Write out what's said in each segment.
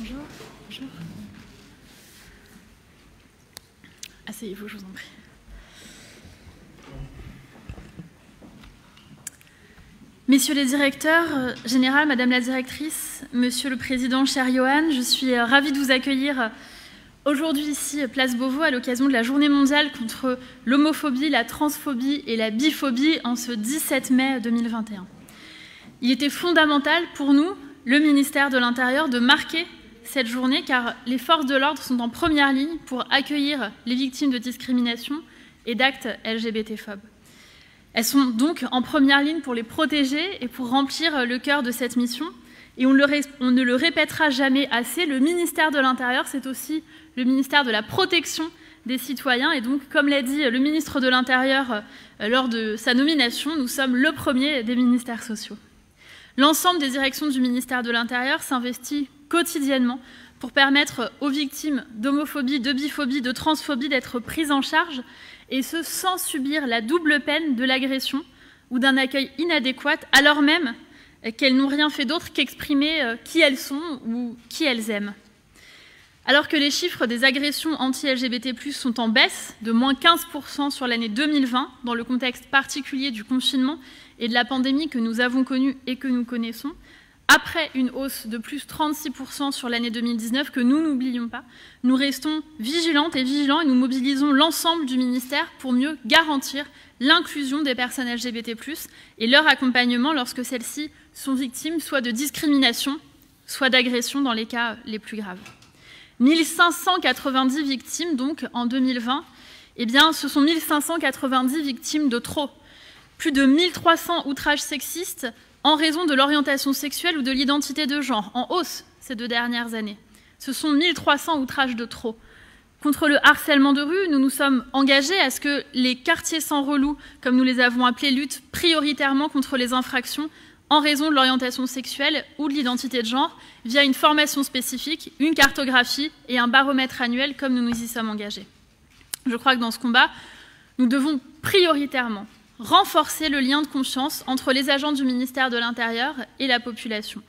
Bonjour. Bonjour. Asseyez-vous, je vous en prie. Messieurs les directeurs généraux, Madame la directrice, Monsieur le Président, cher Johan, je suis ravie de vous accueillir aujourd'hui ici, Place Beauvau, à l'occasion de la Journée mondiale contre l'homophobie, la transphobie et la biphobie en ce 17 mai 2021. Il était fondamental pour nous, le ministère de l'Intérieur, de marquer cette journée car les forces de l'ordre sont en première ligne pour accueillir les victimes de discrimination et d'actes LGBT-phobes. Elles sont donc en première ligne pour les protéger et pour remplir le cœur de cette mission. Et on ne le répétera jamais assez, le ministère de l'Intérieur, c'est aussi le ministère de la protection des citoyens. Et donc, comme l'a dit le ministre de l'Intérieur lors de sa nomination, nous sommes le premier des ministères sociaux. L'ensemble des directions du ministère de l'Intérieur s'investit quotidiennement pour permettre aux victimes d'homophobie, de biphobie, de transphobie d'être prises en charge, et ce, sans subir la double peine de l'agression ou d'un accueil inadéquat, alors même qu'elles n'ont rien fait d'autre qu'exprimer qui elles sont ou qui elles aiment. Alors que les chiffres des agressions anti-LGBT+, sont en baisse de moins 15% sur l'année 2020, dans le contexte particulier du confinement et de la pandémie que nous avons connue et que nous connaissons, après une hausse de plus 36% sur l'année 2019 que nous n'oublions pas, nous restons vigilantes et vigilants et nous mobilisons l'ensemble du ministère pour mieux garantir l'inclusion des personnes LGBT+, et leur accompagnement lorsque celles-ci sont victimes soit de discrimination, soit d'agression dans les cas les plus graves. 1590 victimes donc en 2020, eh bien ce sont 1590 victimes de trop. Plus de 1300 outrages sexistes en raison de l'orientation sexuelle ou de l'identité de genre, en hausse ces 2 dernières années. Ce sont 1300 outrages de trop. Contre le harcèlement de rue, nous nous sommes engagés à ce que les quartiers sans relou, comme nous les avons appelés, luttent prioritairement contre les infractions en raison de l'orientation sexuelle ou de l'identité de genre, via une formation spécifique, une cartographie et un baromètre annuel, comme nous nous y sommes engagés. Je crois que dans ce combat, nous devons prioritairement renforcer le lien de confiance entre les agents du ministère de l'Intérieur et la population.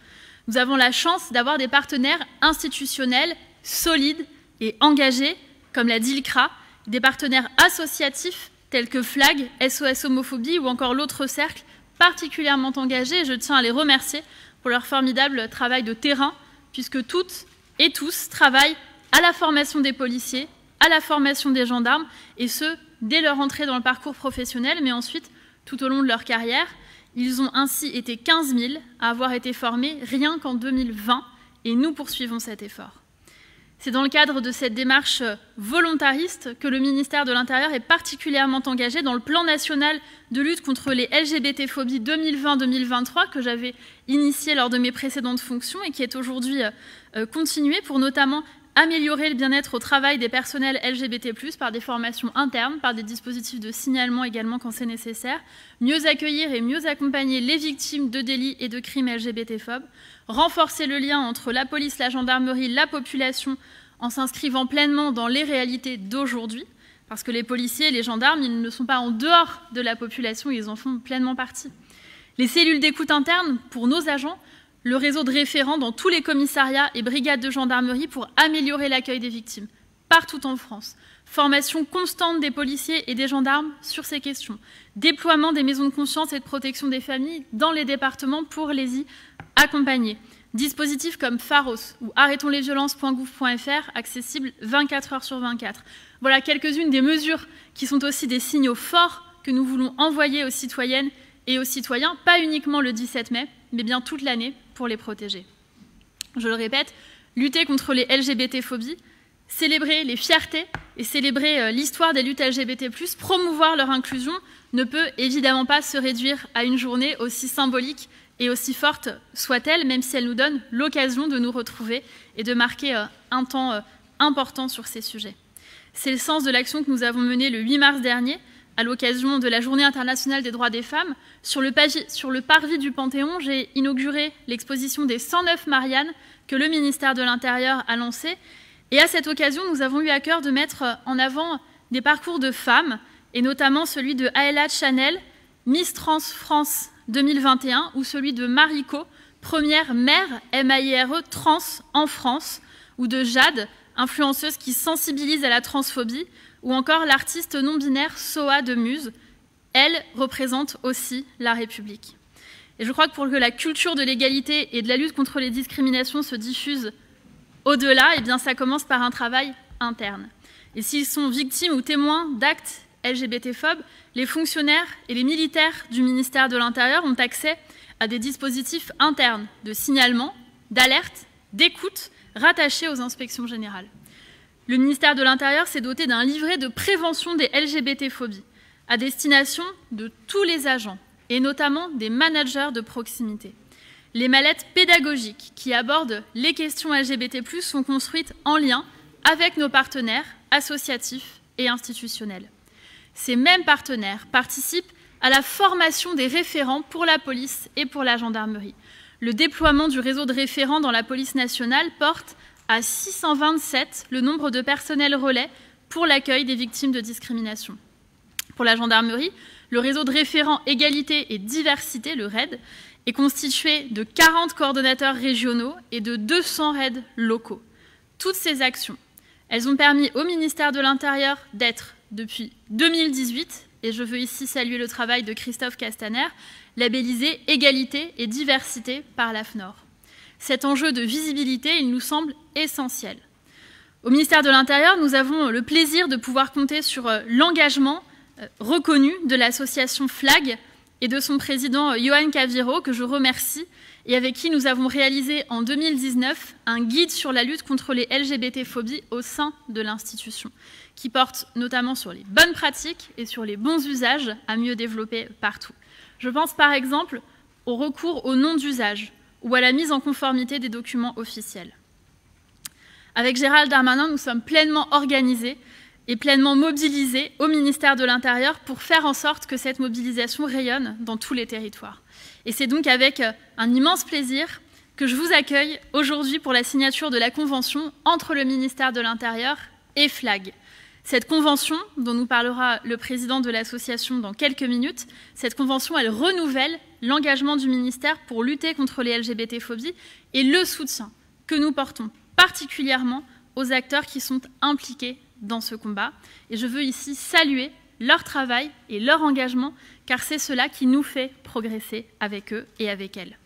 Nous avons la chance d'avoir des partenaires institutionnels solides et engagés, comme l'a dit le CRA, des partenaires associatifs tels que FLAG, SOS Homophobie ou encore l'autre cercle, particulièrement engagés, et je tiens à les remercier pour leur formidable travail de terrain, puisque toutes et tous travaillent à la formation des policiers, à la formation des gendarmes, et ce, dès leur entrée dans le parcours professionnel, mais ensuite tout au long de leur carrière. Ils ont ainsi été 15 000 à avoir été formés rien qu'en 2020, et nous poursuivons cet effort. C'est dans le cadre de cette démarche volontariste que le ministère de l'Intérieur est particulièrement engagé dans le plan national de lutte contre les LGBT-phobies 2020-2023 que j'avais initié lors de mes précédentes fonctions et qui est aujourd'hui continué pour notamment améliorer le bien-être au travail des personnels LGBT+, par des formations internes, par des dispositifs de signalement également quand c'est nécessaire, mieux accueillir et mieux accompagner les victimes de délits et de crimes LGBT-phobes, renforcer le lien entre la police, la gendarmerie, la population, en s'inscrivant pleinement dans les réalités d'aujourd'hui, parce que les policiers et les gendarmes, ils ne sont pas en dehors de la population, ils en font pleinement partie. Les cellules d'écoute interne pour nos agents, le réseau de référents dans tous les commissariats et brigades de gendarmerie pour améliorer l'accueil des victimes, partout en France. Formation constante des policiers et des gendarmes sur ces questions. Déploiement des maisons de confiance et de protection des familles dans les départements pour les y accompagner. Dispositifs comme Pharos ou arrêtonslesviolences.gouv.fr, accessibles 24 heures sur 24. Voilà quelques-unes des mesures qui sont aussi des signaux forts que nous voulons envoyer aux citoyennes et aux citoyens, pas uniquement le 17 mai, mais bien toute l'année, pour les protéger. Je le répète, lutter contre les LGBT-phobies, célébrer les fiertés et célébrer l'histoire des luttes LGBT+, promouvoir leur inclusion, ne peut évidemment pas se réduire à une journée aussi symbolique et aussi forte soit-elle, même si elle nous donne l'occasion de nous retrouver et de marquer un temps important sur ces sujets. C'est le sens de l'action que nous avons menée le 8 mars dernier, à l'occasion de la Journée internationale des droits des femmes. Sur le parvis du Panthéon, j'ai inauguré l'exposition des 109 Marianne que le ministère de l'Intérieur a lancée. Et à cette occasion, nous avons eu à cœur de mettre en avant des parcours de femmes, et notamment celui de Aela Chanel, Miss Trans France 2021, ou celui de Mariko, première mère, M-A-I-R-E, trans en France, ou de Jade, influenceuse qui sensibilise à la transphobie, ou encore l'artiste non-binaire Soa de Muse. Elle représente aussi la République. Et je crois que pour que la culture de l'égalité et de la lutte contre les discriminations se diffuse au-delà, eh bien ça commence par un travail interne. Et s'ils sont victimes ou témoins d'actes LGBT-phobes, les fonctionnaires et les militaires du ministère de l'Intérieur ont accès à des dispositifs internes de signalement, d'alerte, d'écoute, rattachés aux inspections générales. Le ministère de l'Intérieur s'est doté d'un livret de prévention des LGBT-phobies à destination de tous les agents, et notamment des managers de proximité. Les mallettes pédagogiques qui abordent les questions LGBT+, sont construites en lien avec nos partenaires associatifs et institutionnels. Ces mêmes partenaires participent à la formation des référents pour la police et pour la gendarmerie. Le déploiement du réseau de référents dans la police nationale porte à 627 le nombre de personnels relais pour l'accueil des victimes de discrimination. Pour la gendarmerie, le réseau de référents égalité et diversité, le RAID, est constitué de 40 coordonnateurs régionaux et de 200 RAID locaux. Toutes ces actions, elles ont permis au ministère de l'Intérieur d'être, depuis 2018, et je veux ici saluer le travail de Christophe Castaner, labellisé égalité et diversité par l'AFNOR. Cet enjeu de visibilité, il nous semble essentiel. Au ministère de l'Intérieur, nous avons le plaisir de pouvoir compter sur l'engagement reconnu de l'association FLAG et de son président Yohann Caviro, que je remercie, et avec qui nous avons réalisé en 2019 un guide sur la lutte contre les LGBT-phobies au sein de l'institution, qui porte notamment sur les bonnes pratiques et sur les bons usages à mieux développer partout. Je pense par exemple au recours au nom d'usage ou à la mise en conformité des documents officiels. Avec Gérald Darmanin, nous sommes pleinement organisés et pleinement mobilisés au ministère de l'Intérieur pour faire en sorte que cette mobilisation rayonne dans tous les territoires. Et c'est donc avec un immense plaisir que je vous accueille aujourd'hui pour la signature de la convention entre le ministère de l'Intérieur et FLAG. Cette convention, dont nous parlera le président de l'association dans quelques minutes, cette convention, elle renouvelle l'engagement du ministère pour lutter contre les LGBT-phobies et le soutien que nous portons particulièrement aux acteurs qui sont impliqués dans ce combat. Et je veux ici saluer leur travail et leur engagement, car c'est cela qui nous fait progresser avec eux et avec elles.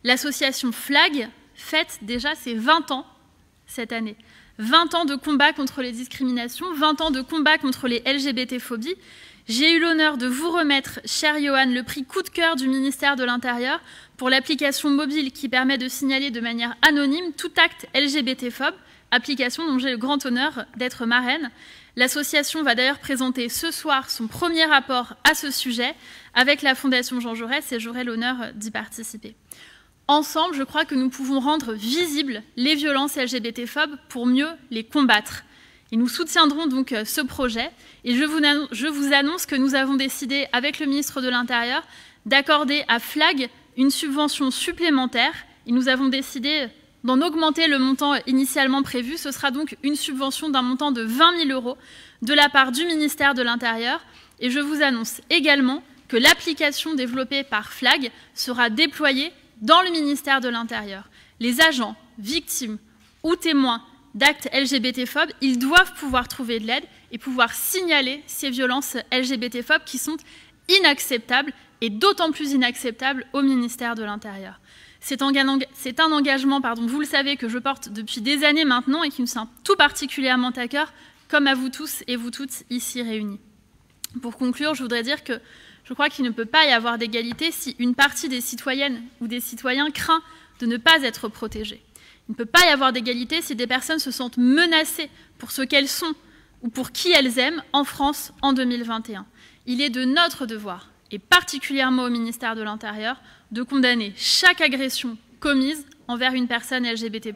L'association FLAG fête déjà ses 20 ans cette année. 20 ans de combat contre les discriminations, 20 ans de combat contre les LGBT-phobies. J'ai eu l'honneur de vous remettre, cher Yohann, le prix coup de cœur du ministère de l'Intérieur pour l'application mobile qui permet de signaler de manière anonyme tout acte LGBT-phobe, application dont j'ai le grand honneur d'être marraine. L'association va d'ailleurs présenter ce soir son premier rapport à ce sujet avec la Fondation Jean Jaurès et j'aurai l'honneur d'y participer. Ensemble, je crois que nous pouvons rendre visibles les violences LGBT-phobes pour mieux les combattre. Et nous soutiendrons donc ce projet. Et je vous annonce que nous avons décidé, avec le ministre de l'Intérieur, d'accorder à FLAG une subvention supplémentaire. Et nous avons décidé d'en augmenter le montant initialement prévu. Ce sera donc une subvention d'un montant de 20 000 € de la part du ministère de l'Intérieur. Et je vous annonce également que l'application développée par FLAG sera déployée dans le ministère de l'Intérieur. Les agents, victimes ou témoins d'actes LGBT-phobes, ils doivent pouvoir trouver de l'aide et pouvoir signaler ces violences LGBT-phobes qui sont inacceptables et d'autant plus inacceptables au ministère de l'Intérieur. C'est un engagement, vous le savez, que je porte depuis des années maintenant et qui me tient tout particulièrement à cœur, comme à vous tous et vous toutes ici réunis. Pour conclure, je voudrais dire que je crois qu'il ne peut pas y avoir d'égalité si une partie des citoyennes ou des citoyens craint de ne pas être protégés. Il ne peut pas y avoir d'égalité si des personnes se sentent menacées pour ce qu'elles sont ou pour qui elles aiment en France en 2021. Il est de notre devoir, et particulièrement au ministère de l'Intérieur, de condamner chaque agression commise envers une personne LGBT+.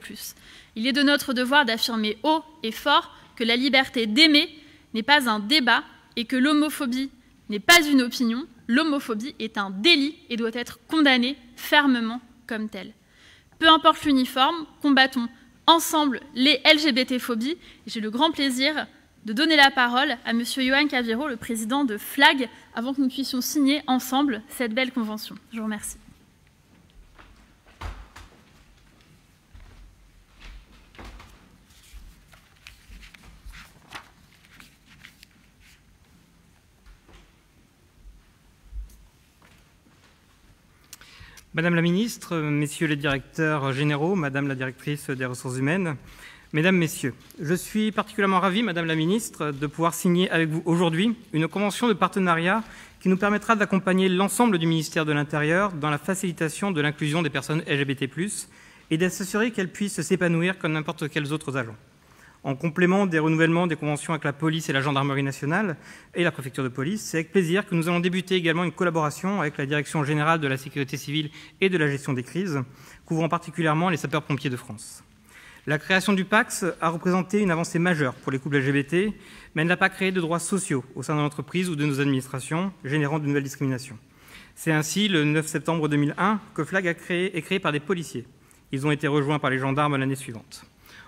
Il est de notre devoir d'affirmer haut et fort que la liberté d'aimer n'est pas un débat et que l'homophobie n'est pas une opinion. L'homophobie est un délit et doit être condamnée fermement comme telle. Peu importe l'uniforme, combattons ensemble les LGBT-phobies. J'ai le grand plaisir de donner la parole à M. Yohann Caviro, le président de FLAG, avant que nous puissions signer ensemble cette belle convention. Je vous remercie. Madame la ministre, messieurs les directeurs généraux, madame la directrice des ressources humaines, mesdames, messieurs, je suis particulièrement ravi, madame la ministre, de pouvoir signer avec vous aujourd'hui une convention de partenariat qui nous permettra d'accompagner l'ensemble du ministère de l'Intérieur dans la facilitation de l'inclusion des personnes LGBT+, et d'assurer qu'elles puissent s'épanouir comme n'importe quels autres agents. En complément des renouvellements des conventions avec la police et la gendarmerie nationale et la préfecture de police, c'est avec plaisir que nous allons débuter également une collaboration avec la Direction générale de la sécurité civile et de la gestion des crises, couvrant particulièrement les sapeurs-pompiers de France. La création du PACS a représenté une avancée majeure pour les couples LGBT, mais elle n'a pas créé de droits sociaux au sein de l'entreprise ou de nos administrations, générant de nouvelles discriminations. C'est ainsi, le 9 septembre 2001, que FLAG est créé par des policiers. Ils ont été rejoints par les gendarmes l'année suivante.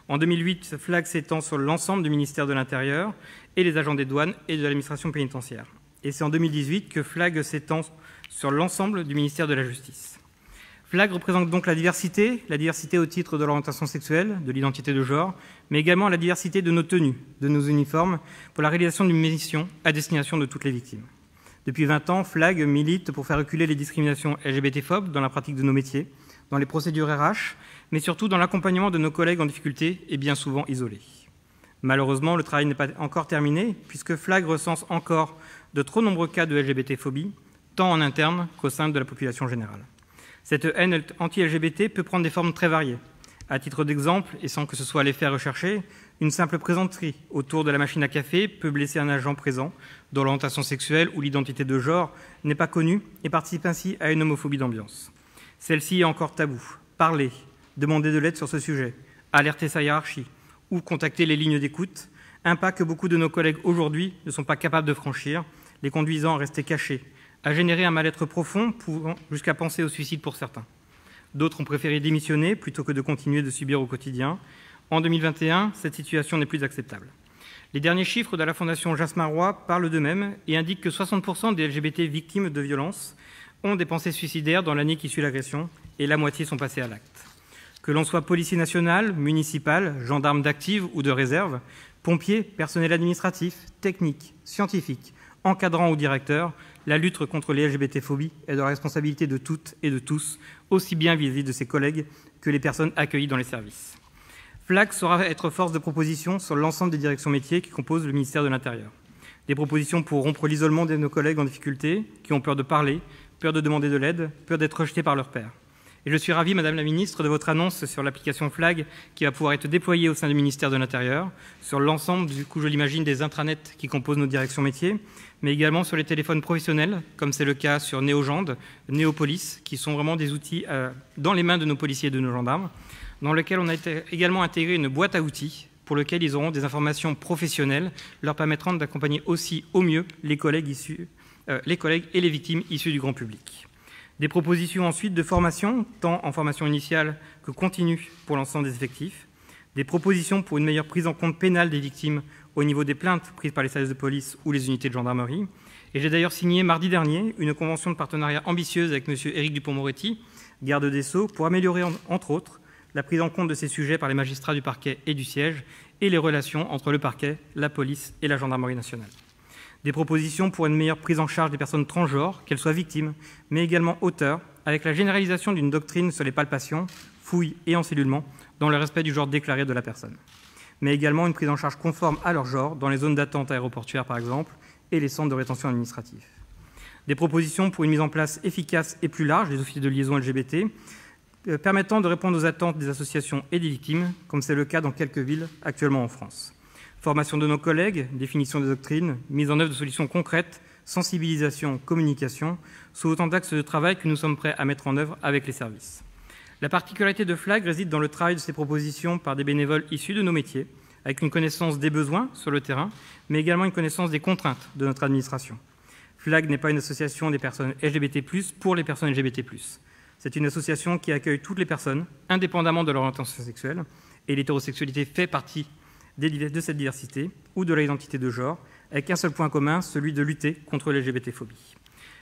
En 2008, FLAG s'étend sur l'ensemble du ministère de l'Intérieur et les agents des douanes et de l'administration pénitentiaire. Et c'est en 2018 que FLAG s'étend sur l'ensemble du ministère de la Justice. FLAG représente donc la diversité au titre de l'orientation sexuelle, de l'identité de genre, mais également la diversité de nos tenues, de nos uniformes, pour la réalisation d'une mission à destination de toutes les victimes. Depuis 20 ans, FLAG milite pour faire reculer les discriminations LGBT-phobes dans la pratique de nos métiers, dans les procédures RH, mais surtout dans l'accompagnement de nos collègues en difficulté et bien souvent isolés. Malheureusement, le travail n'est pas encore terminé, puisque FLAG recense encore de trop nombreux cas de LGBT-phobie, tant en interne qu'au sein de la population générale. Cette haine anti-LGBT peut prendre des formes très variées. À titre d'exemple, et sans que ce soit l'effet recherché, une simple présenterie autour de la machine à café peut blesser un agent présent dont l'orientation sexuelle ou l'identité de genre n'est pas connue et participe ainsi à une homophobie d'ambiance. Celle-ci est encore taboue. Parler, demander de l'aide sur ce sujet, alerter sa hiérarchie ou contacter les lignes d'écoute, un pas que beaucoup de nos collègues aujourd'hui ne sont pas capables de franchir, les conduisant à rester cachés, à générer un mal-être profond, pouvant jusqu'à penser au suicide pour certains. D'autres ont préféré démissionner plutôt que de continuer de subir au quotidien. En 2021, cette situation n'est plus acceptable. Les derniers chiffres de la Fondation Jasmin-Roy parlent d'eux-mêmes et indiquent que 60% des LGBT victimes de violences ont des pensées suicidaires dans l'année qui suit l'agression et la moitié sont passées à l'acte. Que l'on soit policier national, municipal, gendarme d'active ou de réserve, pompier, personnel administratif, technique, scientifique, encadrant ou directeur, la lutte contre les LGBT-phobies est de la responsabilité de toutes et de tous, aussi bien vis-à-vis de ses collègues que les personnes accueillies dans les services. FLAG saura être force de proposition sur l'ensemble des directions métiers qui composent le ministère de l'Intérieur. Des propositions pour rompre l'isolement de nos collègues en difficulté, qui ont peur de parler, peur de demander de l'aide, peur d'être rejetés par leurs pairs. Et je suis ravi, Madame la Ministre, de votre annonce sur l'application FLAG qui va pouvoir être déployée au sein du ministère de l'Intérieur, sur l'ensemble, du coup, je l'imagine, des intranets qui composent nos directions métiers, mais également sur les téléphones professionnels, comme c'est le cas sur Néogende, Néopolice, qui sont vraiment des outils dans les mains de nos policiers et de nos gendarmes, dans lesquels on a également intégré une boîte à outils pour lequel ils auront des informations professionnelles leur permettront d'accompagner aussi au mieux les collègues et les victimes issues du grand public. Des propositions ensuite de formation, tant en formation initiale que continue pour l'ensemble des effectifs. Des propositions pour une meilleure prise en compte pénale des victimes au niveau des plaintes prises par les services de police ou les unités de gendarmerie. Et j'ai d'ailleurs signé mardi dernier une convention de partenariat ambitieuse avec M. Éric Dupond-Moretti, garde des Sceaux, pour améliorer, entre autres, la prise en compte de ces sujets par les magistrats du parquet et du siège et les relations entre le parquet, la police et la gendarmerie nationale. Des propositions pour une meilleure prise en charge des personnes transgenres, qu'elles soient victimes, mais également auteurs, avec la généralisation d'une doctrine sur les palpations, fouilles et encellulements, dans le respect du genre déclaré de la personne. Mais également une prise en charge conforme à leur genre, dans les zones d'attente aéroportuaires par exemple, et les centres de rétention administrative. Des propositions pour une mise en place efficace et plus large des offices de liaison LGBT, permettant de répondre aux attentes des associations et des victimes, comme c'est le cas dans quelques villes actuellement en France. Formation de nos collègues, définition des doctrines, mise en œuvre de solutions concrètes, sensibilisation, communication, sont autant d'axes de travail que nous sommes prêts à mettre en œuvre avec les services. La particularité de FLAG réside dans le travail de ces propositions par des bénévoles issus de nos métiers, avec une connaissance des besoins sur le terrain, mais également une connaissance des contraintes de notre administration. FLAG n'est pas une association des personnes LGBT+, pour les personnes LGBT+. C'est une association qui accueille toutes les personnes, indépendamment de leur orientation sexuelle, et l'hétérosexualité fait partie de cette diversité ou de l'identité de genre, avec un seul point commun, celui de lutter contre l'LGBT-phobie.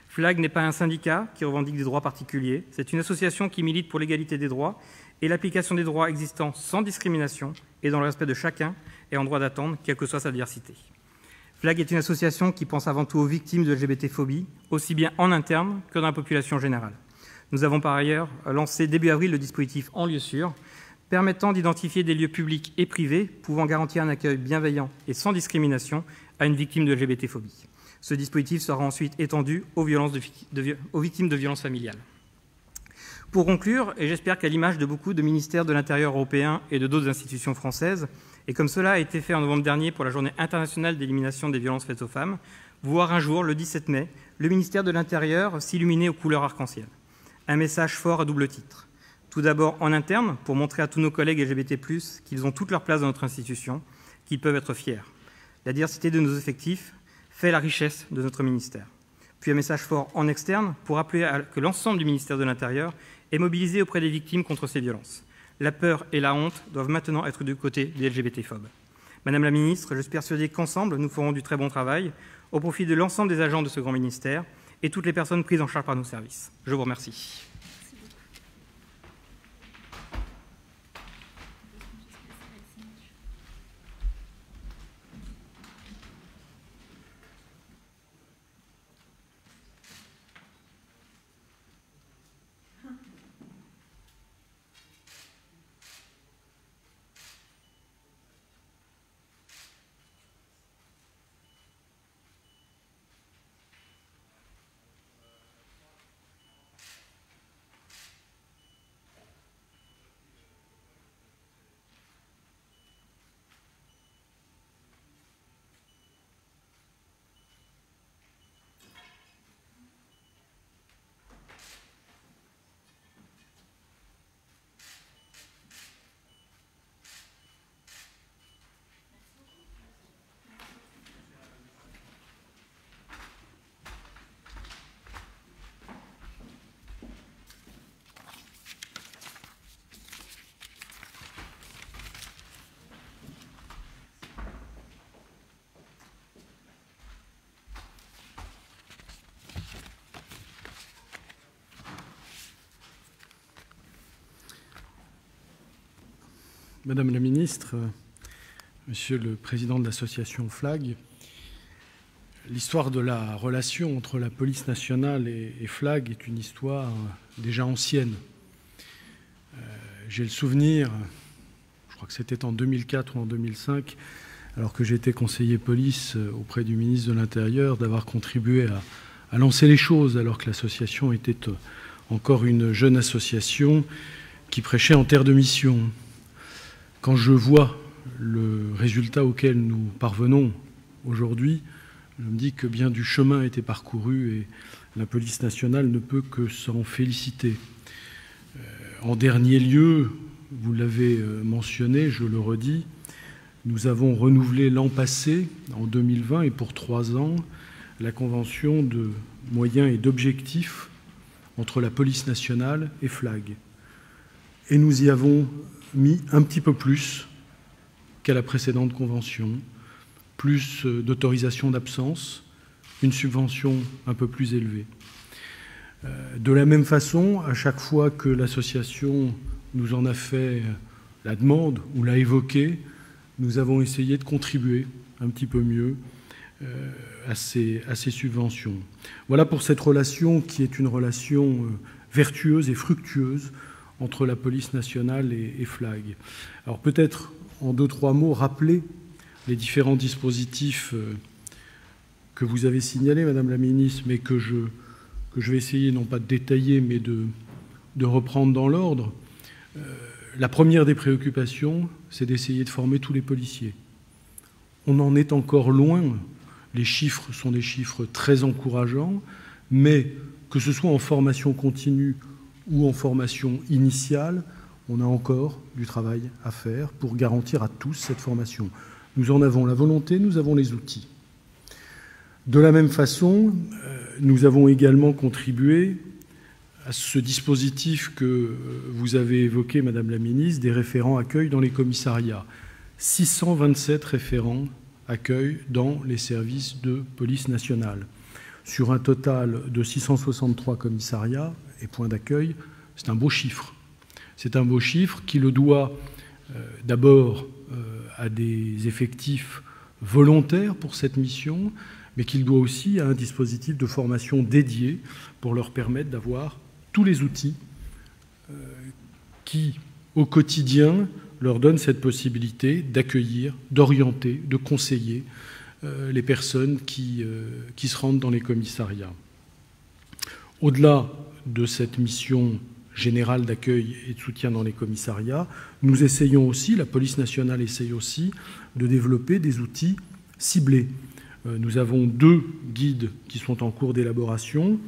FLAG n'est pas un syndicat qui revendique des droits particuliers, c'est une association qui milite pour l'égalité des droits et l'application des droits existants sans discrimination et dans le respect de chacun et en droit d'attendre, quelle que soit sa diversité. FLAG est une association qui pense avant tout aux victimes de l'LGBT-phobie, aussi bien en interne que dans la population générale. Nous avons par ailleurs lancé début avril le dispositif En lieu sûr, permettant d'identifier des lieux publics et privés pouvant garantir un accueil bienveillant et sans discrimination à une victime de LGBT-phobie. Ce dispositif sera ensuite étendu aux victimes de violences familiales. Pour conclure, et j'espère qu'à l'image de beaucoup de ministères de l'Intérieur européens et de d'autres institutions françaises, et comme cela a été fait en novembre dernier pour la Journée internationale d'élimination des violences faites aux femmes, voir un jour, le 17 mai, le ministère de l'Intérieur s'illuminer aux couleurs arc-en-ciel. Un message fort à double titre. Tout d'abord en interne, pour montrer à tous nos collègues LGBT+, qu'ils ont toute leur place dans notre institution, qu'ils peuvent être fiers. La diversité de nos effectifs fait la richesse de notre ministère. Puis un message fort en externe, pour rappeler que l'ensemble du ministère de l'Intérieur est mobilisé auprès des victimes contre ces violences. La peur et la honte doivent maintenant être du côté des LGBT-phobes. Madame la ministre, je suis persuadé qu'ensemble, nous ferons du très bon travail au profit de l'ensemble des agents de ce grand ministère et toutes les personnes prises en charge par nos services. Je vous remercie. Madame la ministre, Monsieur le président de l'association FLAG, l'histoire de la relation entre la police nationale et FLAG est une histoire déjà ancienne. J'ai le souvenir, je crois que c'était en 2004 ou en 2005, alors que j'étais conseiller police auprès du ministre de l'Intérieur, d'avoir contribué à lancer les choses, alors que l'association était encore une jeune association qui prêchait en terre de mission. Quand je vois le résultat auquel nous parvenons aujourd'hui, je me dis que bien du chemin a été parcouru et la police nationale ne peut que s'en féliciter. En dernier lieu, vous l'avez mentionné, je le redis, nous avons renouvelé l'an passé, en 2020, et pour 3 ans, la convention de moyens et d'objectifs entre la police nationale et FLAG. Et nous y avons mis un petit peu plus qu'à la précédente convention, plus d'autorisation d'absence, une subvention un peu plus élevée. De la même façon, à chaque fois que l'association nous en a fait la demande ou l'a évoqué, nous avons essayé de contribuer un petit peu mieux à ces subventions. Voilà pour cette relation qui est une relation vertueuse et fructueuse entre la police nationale et FLAG. Alors peut-être en 2-3 mots rappeler les différents dispositifs que vous avez signalés, Madame la Ministre, mais que je vais essayer non pas de détailler, mais de reprendre dans l'ordre. La première des préoccupations, c'est d'essayer de former tous les policiers. On en est encore loin. Les chiffres sont des chiffres très encourageants, mais que ce soit en formation continue ou en formation initiale, on a encore du travail à faire pour garantir à tous cette formation. Nous en avons la volonté, nous avons les outils. De la même façon, nous avons également contribué à ce dispositif que vous avez évoqué, Madame la Ministre, des référents accueil dans les commissariats. 627 référents accueil dans les services de police nationale. Sur un total de 663 commissariats et points d'accueil, c'est un beau chiffre. C'est un beau chiffre qui le doit d'abord à des effectifs volontaires pour cette mission, mais qu'il doit aussi à un dispositif de formation dédié pour leur permettre d'avoir tous les outils qui, au quotidien, leur donnent cette possibilité d'accueillir, d'orienter, de conseiller les personnes qui se rendent dans les commissariats. Au-delà de cette mission générale d'accueil et de soutien dans les commissariats, nous essayons aussi, la police nationale essaye aussi, de développer des outils ciblés. Nous avons 2 guides qui sont en cours d'élaboration.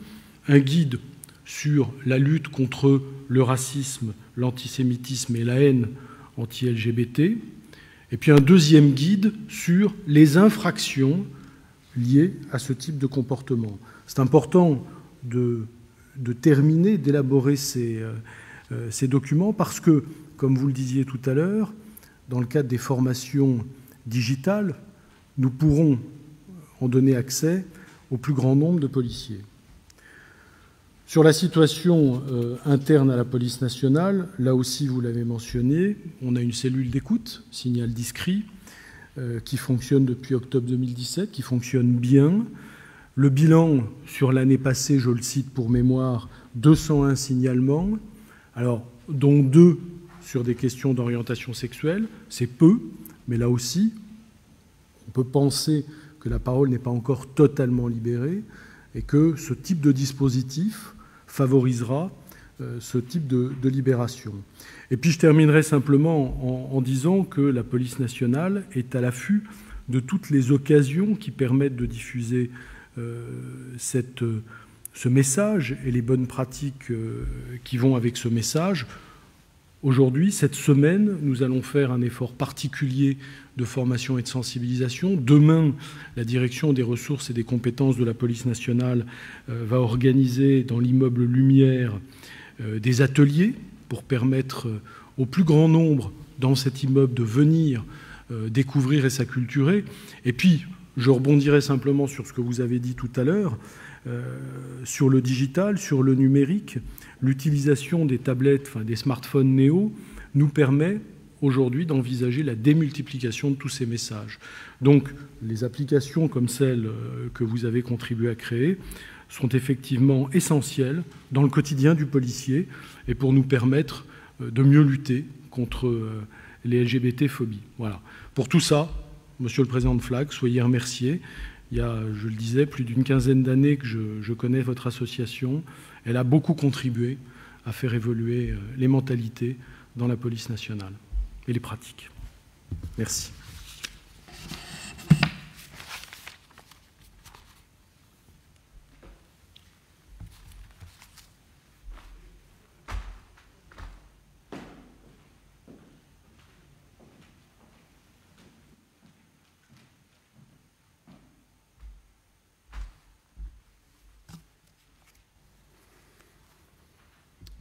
Un guide sur la lutte contre le racisme, l'antisémitisme et la haine anti-LGBT, et puis un 2e guide sur les infractions liées à ce type de comportement. C'est important de terminer, d'élaborer ces documents parce que, comme vous le disiez tout à l'heure, dans le cadre des formations digitales, nous pourrons en donner accès au plus grand nombre de policiers. Sur la situation interne à la police nationale, là aussi vous l'avez mentionné, on a une cellule d'écoute, Signal Discrit, qui fonctionne depuis octobre 2017, qui fonctionne bien. Le bilan sur l'année passée, je le cite pour mémoire, 201 signalements, alors, dont 2 sur des questions d'orientation sexuelle, c'est peu, mais là aussi, on peut penser que la parole n'est pas encore totalement libérée et que ce type de dispositif favorisera ce type de libération. Et puis je terminerai simplement en disant que la police nationale est à l'affût de toutes les occasions qui permettent de diffuser ce message et les bonnes pratiques qui vont avec ce message. Aujourd'hui, cette semaine, nous allons faire un effort particulier de formation et de sensibilisation. Demain, la direction des ressources et des compétences de la police nationale va organiser dans l'immeuble Lumière des ateliers pour permettre au plus grand nombre dans cet immeuble de venir découvrir et s'acculturer. Et puis, je rebondirai simplement sur ce que vous avez dit tout à l'heure, sur le digital, sur le numérique. L'utilisation des tablettes, enfin des smartphones néo, nous permet aujourd'hui d'envisager la démultiplication de tous ces messages. Donc, les applications comme celles que vous avez contribué à créer sont effectivement essentielles dans le quotidien du policier et pour nous permettre de mieux lutter contre les LGBT-phobies. Voilà. Pour tout ça, Monsieur le Président de FLAG, soyez remerciés. Il y a, je le disais, plus d'une quinzaine d'années que je connais votre association. Elle a beaucoup contribué à faire évoluer les mentalités dans la police nationale et les pratiques. Merci.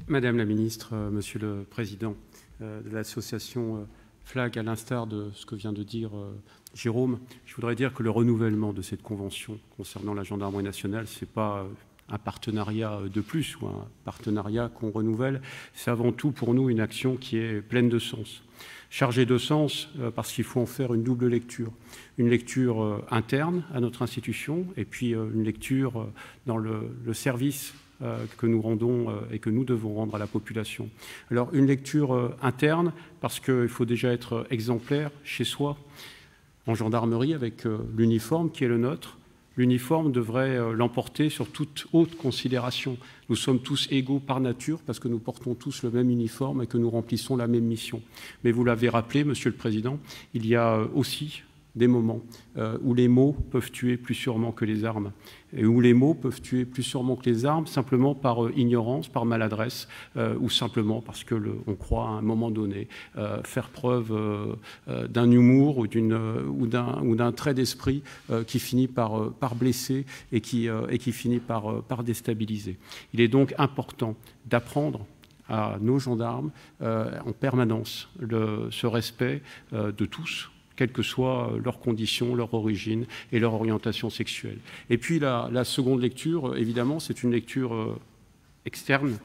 Madame la ministre, Monsieur le Président de l'association FLAG, à l'instar de ce que vient de dire Jérôme, je voudrais dire que le renouvellement de cette convention concernant la gendarmerie nationale, ce n'est pas un partenariat de plus ou un partenariat qu'on renouvelle, c'est avant tout pour nous une action qui est pleine de sens. Chargée de sens parce qu'il faut en faire une double lecture. Une lecture interne à notre institution et puis une lecture dans le service que nous rendons et que nous devons rendre à la population. Alors, une lecture interne, parce qu'il faut déjà être exemplaire chez soi, en gendarmerie, avec l'uniforme qui est le nôtre. L'uniforme devrait l'emporter sur toute haute considération. Nous sommes tous égaux par nature, parce que nous portons tous le même uniforme et que nous remplissons la même mission. Mais vous l'avez rappelé, Monsieur le Président, il y a aussi des moments où les mots peuvent tuer plus sûrement que les armes, et où les mots peuvent tuer plus sûrement que les armes, simplement par ignorance, par maladresse, ou simplement parce que on croit à un moment donné faire preuve d'un humour ou d'un trait d'esprit qui finit par blesser et qui finit par déstabiliser. Il est donc important d'apprendre à nos gendarmes en permanence ce respect de tous, quelles que soient leurs conditions, leur origine et leur orientation sexuelle. Et puis la seconde lecture, évidemment, c'est une lecture externe.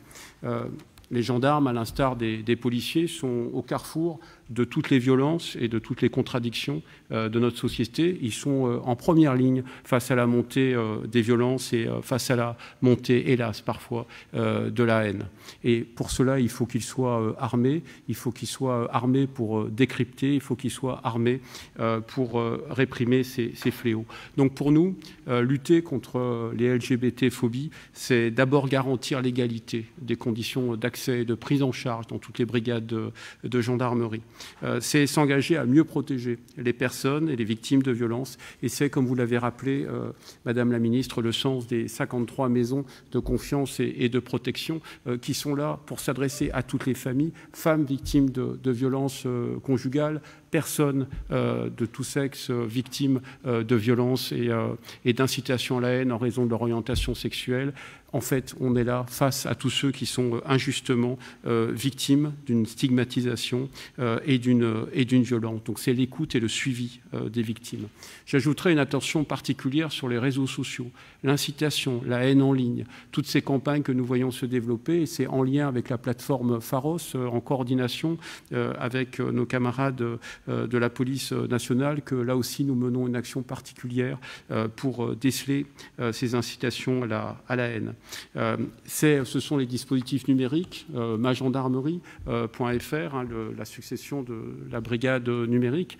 Les gendarmes, à l'instar des policiers, sont au carrefour de toutes les violences et de toutes les contradictions de notre société. Ils sont en première ligne face à la montée des violences et face à la montée, hélas, parfois, de la haine. Et pour cela, il faut qu'ils soient armés. Il faut qu'ils soient armés pour décrypter. Il faut qu'ils soient armés pour réprimer ces fléaux. Donc pour nous, lutter contre les LGBT-phobies, c'est d'abord garantir l'égalité des conditions d'accès et de prise en charge dans toutes les brigades de gendarmerie. C'est s'engager à mieux protéger les personnes et les victimes de violences. Et c'est, comme vous l'avez rappelé, Madame la Ministre, le sens des 53 maisons de confiance et de protection qui sont là pour s'adresser à toutes les familles, femmes victimes de violences conjugales, personnes de tout sexe victimes de violences et d'incitation à la haine en raison de leur orientation sexuelle. En fait, on est là face à tous ceux qui sont injustement victimes d'une stigmatisation et d'une violence. Donc c'est l'écoute et le suivi des victimes. J'ajouterai une attention particulière sur les réseaux sociaux, l'incitation, la haine en ligne, toutes ces campagnes que nous voyons se développer, et c'est en lien avec la plateforme Pharos, en coordination avec nos camarades de la police nationale, que là aussi nous menons une action particulière pour déceler ces incitations à la haine. Ce sont les dispositifs numériques, magendarmerie.fr, la succession de la brigade numérique,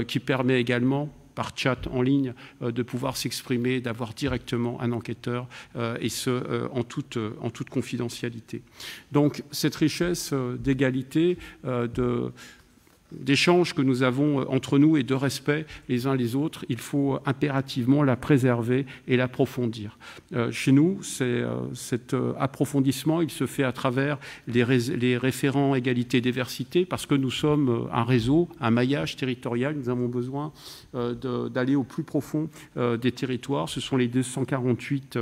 qui permet également, par chat en ligne, de pouvoir s'exprimer, d'avoir directement un enquêteur, et ce, en toute confidentialité. Donc, cette richesse d'égalité, d'échanges que nous avons entre nous et de respect les uns les autres, il faut impérativement la préserver et l'approfondir. Chez nous, cet approfondissement, il se fait à travers les référents égalité-diversité, parce que nous sommes un réseau, un maillage territorial. Nous avons besoin d'aller au plus profond des territoires. Ce sont les 248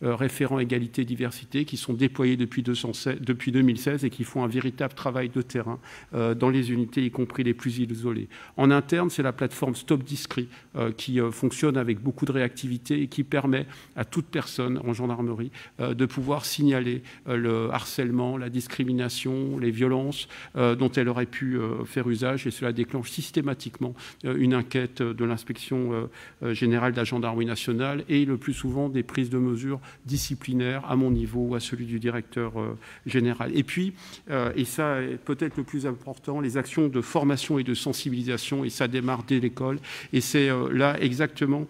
référents égalité-diversité qui sont déployés depuis 2016 et qui font un véritable travail de terrain dans les unités, y compris les plus isolés. En interne, c'est la plateforme Stop Discrit qui fonctionne avec beaucoup de réactivité et qui permet à toute personne en gendarmerie de pouvoir signaler le harcèlement, la discrimination, les violences dont elle aurait pu faire usage, et cela déclenche systématiquement une enquête de l'inspection générale de la gendarmerie nationale et le plus souvent des prises de mesures disciplinaires à mon niveau ou à celui du directeur général. Et puis, et ça est peut-être le plus important, les actions de formation et de sensibilisation, et ça démarre dès l'école. Et c'est là exactement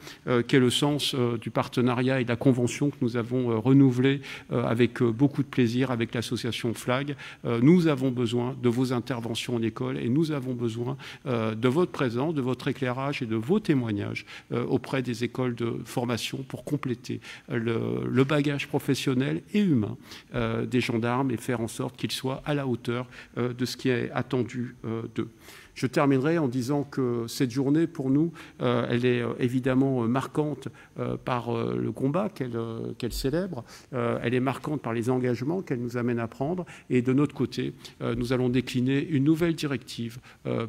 qu'est le sens du partenariat et de la convention que nous avons renouvelée avec beaucoup de plaisir avec l'association FLAG. Nous avons besoin de vos interventions en école et nous avons besoin de votre présence, de votre éclairage et de vos témoignages auprès des écoles de formation pour compléter le bagage professionnel et humain des gendarmes et faire en sorte qu'ils soient à la hauteur de ce qui est attendu d'eux. Je terminerai en disant que cette journée, pour nous, elle est évidemment marquante par le combat qu'elle célèbre. Elle est marquante par les engagements qu'elle nous amène à prendre. Et de notre côté, nous allons décliner une nouvelle directive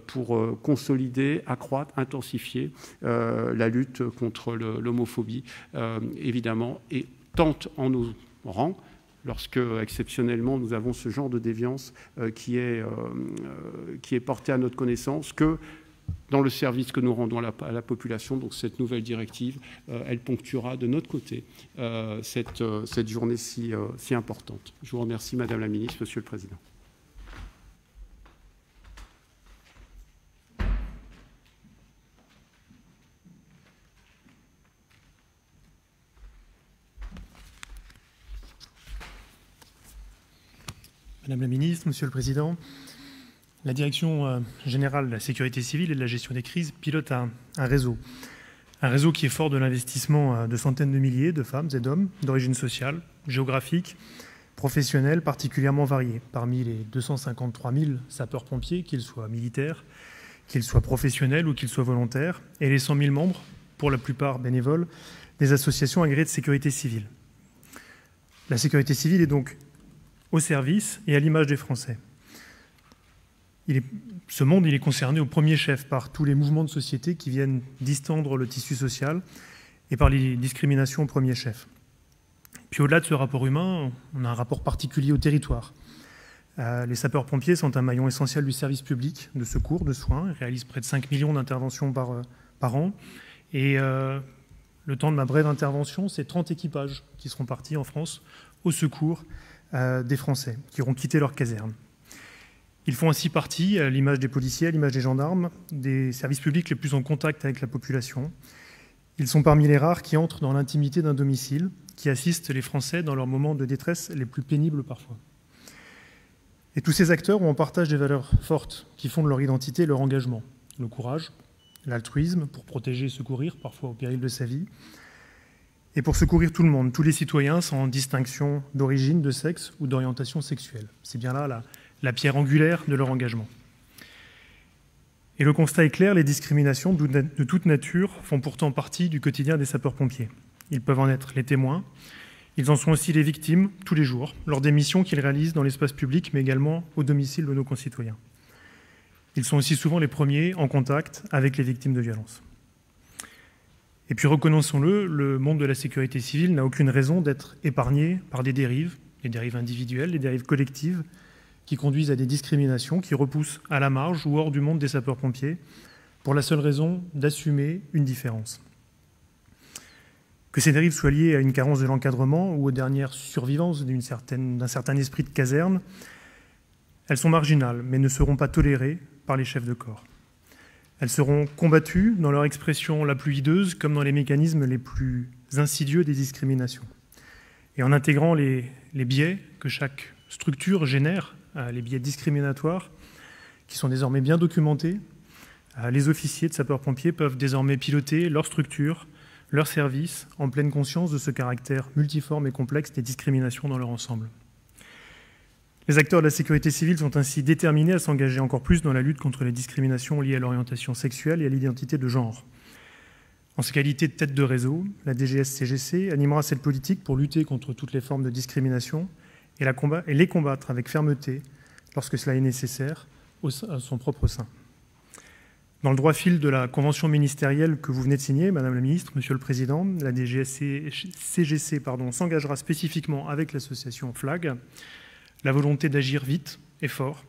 pour consolider, accroître, intensifier la lutte contre l'homophobie, évidemment, et tant en nos rangs, lorsque, exceptionnellement, nous avons ce genre de déviance qui est porté à notre connaissance, que dans le service que nous rendons à la population. Donc cette nouvelle directive, elle ponctuera de notre côté cette journée si importante. Je vous remercie, Madame la Ministre, Monsieur le Président. Madame la Ministre, Monsieur le Président, la Direction générale de la sécurité civile et de la gestion des crises pilote un réseau qui est fort de l'investissement de centaines de milliers de femmes et d'hommes d'origine sociale, géographique, professionnelle, particulièrement variée. Parmi les 253 000 sapeurs-pompiers, qu'ils soient militaires, qu'ils soient professionnels ou qu'ils soient volontaires, et les 100 000 membres, pour la plupart bénévoles, des associations agréées de sécurité civile. La sécurité civile est donc au service et à l'image des Français. Ce monde, il est concerné au premier chef par tous les mouvements de société qui viennent distendre le tissu social et par les discriminations au premier chef. Puis au-delà de ce rapport humain, on a un rapport particulier au territoire. Les sapeurs-pompiers sont un maillon essentiel du service public de secours, de soins. Ils réalisent près de 5 millions d'interventions par an. Et le temps de ma brève intervention, c'est 30 équipages qui seront partis en France au secours des Français qui auront quitté leur caserne. Ils font ainsi partie, à l'image des policiers, à l'image des gendarmes, des services publics les plus en contact avec la population. Ils sont parmi les rares qui entrent dans l'intimité d'un domicile, qui assistent les Français dans leurs moments de détresse les plus pénibles parfois. Et tous ces acteurs ont en partage des valeurs fortes qui fondent leur identité et leur engagement. Le courage, l'altruisme pour protéger et secourir, parfois au péril de sa vie, et pour secourir tout le monde, tous les citoyens sans distinction d'origine, de sexe ou d'orientation sexuelle. C'est bien là la pierre angulaire de leur engagement. Et le constat est clair, les discriminations de toute nature font pourtant partie du quotidien des sapeurs-pompiers. Ils peuvent en être les témoins, ils en sont aussi les victimes tous les jours, lors des missions qu'ils réalisent dans l'espace public, mais également au domicile de nos concitoyens. Ils sont aussi souvent les premiers en contact avec les victimes de violences. Et puis reconnaissons-le, le monde de la sécurité civile n'a aucune raison d'être épargné par des dérives, les dérives individuelles, les dérives collectives, qui conduisent à des discriminations, qui repoussent à la marge ou hors du monde des sapeurs-pompiers, pour la seule raison d'assumer une différence. Que ces dérives soient liées à une carence de l'encadrement ou aux dernières survivances d'un certain esprit de caserne, elles sont marginales, mais ne seront pas tolérées par les chefs de corps. Elles seront combattues dans leur expression la plus hideuse comme dans les mécanismes les plus insidieux des discriminations. Et en intégrant les biais que chaque structure génère, les biais discriminatoires, qui sont désormais bien documentés, les officiers de sapeurs-pompiers peuvent désormais piloter leur structure, leur service, en pleine conscience de ce caractère multiforme et complexe des discriminations dans leur ensemble. Les acteurs de la sécurité civile sont ainsi déterminés à s'engager encore plus dans la lutte contre les discriminations liées à l'orientation sexuelle et à l'identité de genre. En sa qualité de tête de réseau, la DGS-CGC animera cette politique pour lutter contre toutes les formes de discrimination et les combattre avec fermeté lorsque cela est nécessaire à son propre sein. Dans le droit fil de la convention ministérielle que vous venez de signer, Madame la Ministre, Monsieur le Président, la DGS-CGC s'engagera spécifiquement avec l'association FLAG. La volonté d'agir vite et fort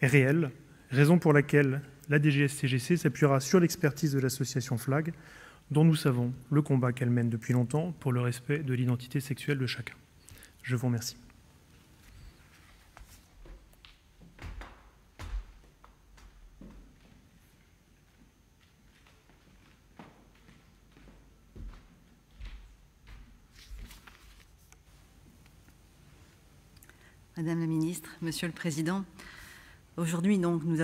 est réelle, raison pour laquelle la DGS-CGC s'appuiera sur l'expertise de l'association FLAG, dont nous savons le combat qu'elle mène depuis longtemps pour le respect de l'identité sexuelle de chacun. Je vous remercie. Madame la Ministre, Monsieur le Président, aujourd'hui, donc, vous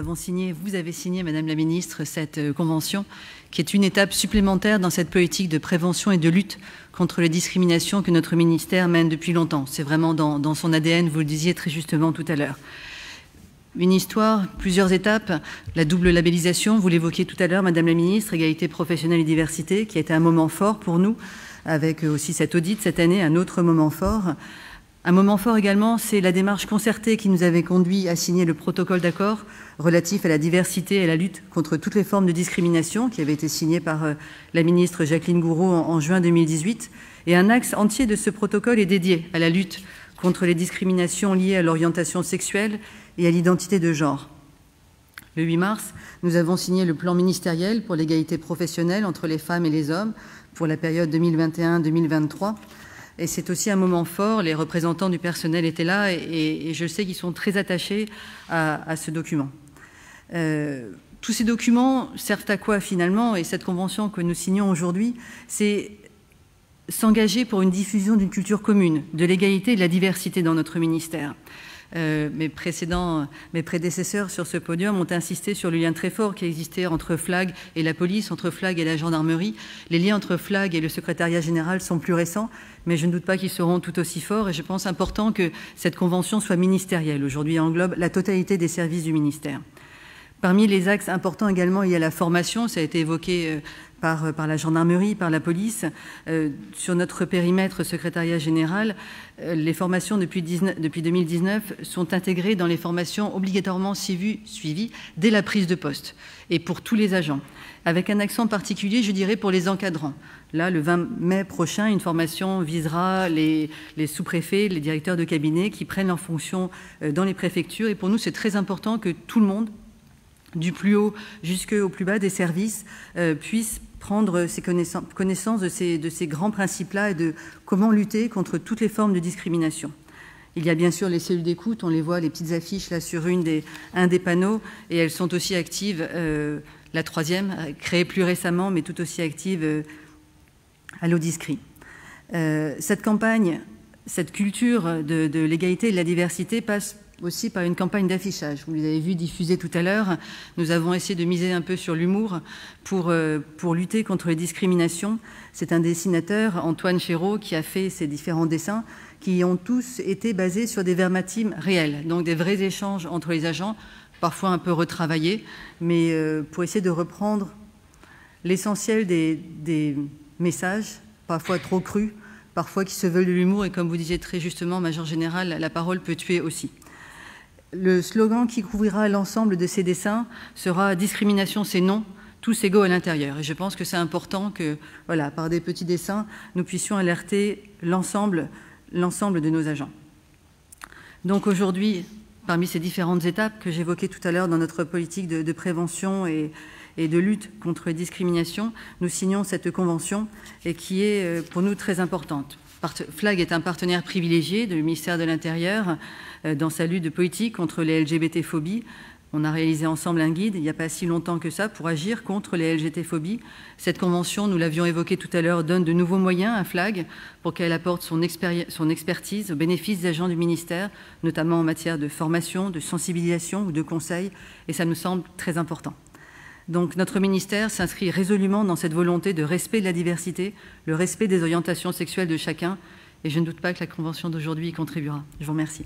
avez signé, Madame la Ministre, cette convention qui est une étape supplémentaire dans cette politique de prévention et de lutte contre les discriminations que notre ministère mène depuis longtemps. C'est vraiment dans son ADN, vous le disiez très justement tout à l'heure. Une histoire, plusieurs étapes, la double labellisation, vous l'évoquiez tout à l'heure, Madame la Ministre, égalité professionnelle et diversité, qui a été un moment fort pour nous, avec aussi cet audit cette année, un autre moment fort. Un moment fort également, c'est la démarche concertée qui nous avait conduit à signer le protocole d'accord relatif à la diversité et à la lutte contre toutes les formes de discrimination qui avait été signé par la ministre Jacqueline Gourault en juin 2018. Et un axe entier de ce protocole est dédié à la lutte contre les discriminations liées à l'orientation sexuelle et à l'identité de genre. Le 8 mars, nous avons signé le plan ministériel pour l'égalité professionnelle entre les femmes et les hommes pour la période 2021-2023. Et c'est aussi un moment fort, les représentants du personnel étaient là et je sais qu'ils sont très attachés à ce document. Tous ces documents servent à quoi finalement? Et cette convention que nous signons aujourd'hui, c'est s'engager pour une diffusion d'une culture commune, de l'égalité et de la diversité dans notre ministère. Mes prédécesseurs sur ce podium ont insisté sur le lien très fort qui existait entre FLAG et la police, entre FLAG et la gendarmerie. Les liens entre FLAG et le secrétariat général sont plus récents, mais je ne doute pas qu'ils seront tout aussi forts et je pense important que cette convention soit ministérielle. Aujourd'hui, elle englobe la totalité des services du ministère. Parmi les axes importants également, il y a la formation, ça a été évoqué par la gendarmerie, par la police. Sur notre périmètre secrétariat général, les formations depuis 2019 sont intégrées dans les formations obligatoirement suivies dès la prise de poste et pour tous les agents, avec un accent particulier, je dirais, pour les encadrants. Là, le 20 mai prochain, une formation visera les sous-préfets, les directeurs de cabinet qui prennent leurs fonctions dans les préfectures. Et pour nous, c'est très important que tout le monde, du plus haut jusqu'au plus bas des services, puisse prendre connaissance de ces grands principes-là et de comment lutter contre toutes les formes de discrimination. Il y a bien sûr les cellules d'écoute, on les voit, les petites affiches là sur un des panneaux, et elles sont aussi actives, la troisième, créée plus récemment, mais tout aussi active à l'Audiscrit. Cette campagne, cette culture de l'égalité et de la diversité passe aussi par une campagne d'affichage. Vous les avez vu diffuser tout à l'heure. Nous avons essayé de miser un peu sur l'humour pour lutter contre les discriminations. C'est un dessinateur, Antoine Chéreau, qui a fait ces différents dessins qui ont tous été basés sur des verbatim réels, donc des vrais échanges entre les agents, parfois un peu retravaillés, mais pour essayer de reprendre l'essentiel des messages, parfois trop crus, parfois qui se veulent de l'humour, et comme vous disiez très justement, Major Général, la parole peut tuer aussi. Le slogan qui couvrira l'ensemble de ces dessins sera « Discrimination, c'est non, tous égaux à l'intérieur ». Et je pense que c'est important que, voilà, par des petits dessins, nous puissions alerter l'ensemble de nos agents. Donc aujourd'hui, parmi ces différentes étapes que j'évoquais tout à l'heure dans notre politique de prévention et de lutte contre les discriminations, nous signons cette convention et qui est pour nous très importante. FLAG est un partenaire privilégié du ministère de l'Intérieur dans sa lutte politique contre les LGBT-phobies. On a réalisé ensemble un guide il n'y a pas si longtemps que ça pour agir contre les LGBT-phobies. Cette convention, nous l'avions évoqué tout à l'heure, donne de nouveaux moyens à FLAG pour qu'elle apporte son expertise au bénéfice des agents du ministère, notamment en matière de formation, de sensibilisation ou de conseil, et ça nous semble très important. Donc notre ministère s'inscrit résolument dans cette volonté de respect de la diversité, le respect des orientations sexuelles de chacun, et je ne doute pas que la convention d'aujourd'hui y contribuera. Je vous remercie.